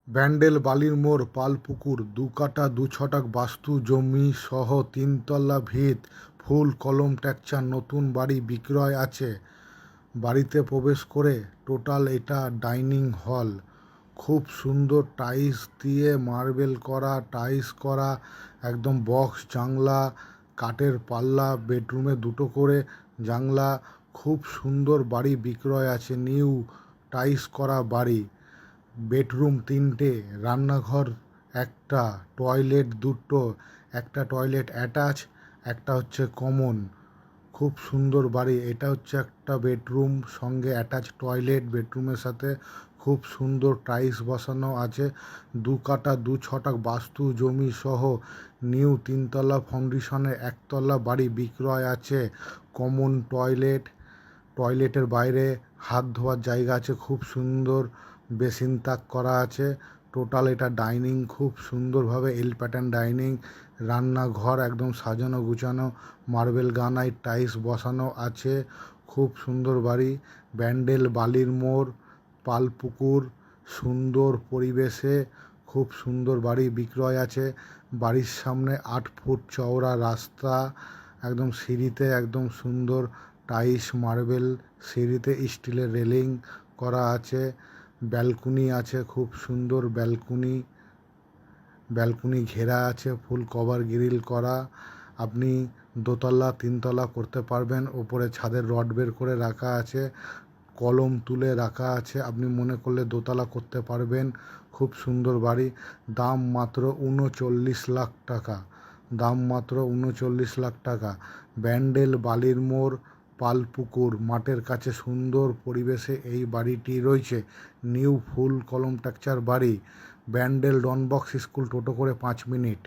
ব্যান্ডেল বালির মোড় পালপুকুর ২ কাঠা ২ ছটাক বাস্তু জমি সহ ৩ তলা ভিত, ফুল কলম টেক্সচার নতুন বাড়ি বিক্রয় আছে। বাড়িতে প্রবেশ করে টোটাল এটা ডাইনিং হল, খুব সুন্দর টাইলস দিয়ে মার্বেল করা, টাইলস করা, একদম বক্স জানলা, কাঠের পাল্লা, বেডরুমে 2টো করে জানলা, খুব সুন্দর বাড়ি বিক্রয় আছে। নিউ টাইলস করা বাড়ি, বেডরুম 3টে, রান্নাঘর একটা, টয়লেট 2টো, একটা টয়লেট অ্যাটাচ, একটা হচ্ছে কমন। খুব সুন্দর বাড়ি। এটা হচ্ছে একটা বেডরুম সঙ্গে অ্যাটাচ টয়লেট, বেডরুমের সাথে খুব সুন্দর টাইলস বসানো আছে। 2 কাঠা 2 ছটাক বাস্তু জমি সহ নিউ 3 তলা ফাউন্ডেশনের 1 তলা বাড়ি বিক্রয় আছে। কমন টয়লেট, টয়লেটের বাইরে হাত ধোয়ার জায়গা আছে, খুব সুন্দর বেসিন তাক করা আছে। টোটাল এটা ডাইনিং, খুব সুন্দরভাবে এল প্যাটার্ন ডাইনিং। রান্নাঘর একদম সাজানো গুছানো, মার্বেল গ্রানাইট টাইলস বসানো আছে। খুব সুন্দর বাড়ি। ব্যান্ডেল বালির মোড় পালপুকুর, সুন্দর পরিবেশে খুব সুন্দর বাড়ি বিক্রয় আছে। বাড়ির সামনে 8 ফুট চওড়া রাস্তা, একদম সিঁড়িতে একদম সুন্দর টাইলস মার্বেল, সিঁড়িতে স্টিলের রেলিং করা আছে। ব্যালকনি আছে, খুব সুন্দর ব্যালকনি, ব্যালকনি ঘেরা আছে, ফুল কভার গ্রিল করা। আপনি দোতলা 3 তলা করতে পারবেন। ওপরে ছাদের রড বের করে রাখা আছে, কলম তুলে রাখা আছে, আপনি মনে করলে দোতলা করতে পারবেন। খুব সুন্দর বাড়ি। দাম মাত্র ৩৯ লাখ টাকা, দাম মাত্র ৩৯ লাখ টাকা। ব্যান্ডেল বালির মোড় পালপুকুর মাঠের কাছে সুন্দর পরিবেশে এই বাড়িটি রয়েছে। নিউ ফুল কলম টেক্সচার বাড়ি। ব্যান্ডেল ডনবক্স স্কুল টোটো করে 5 মিনিট।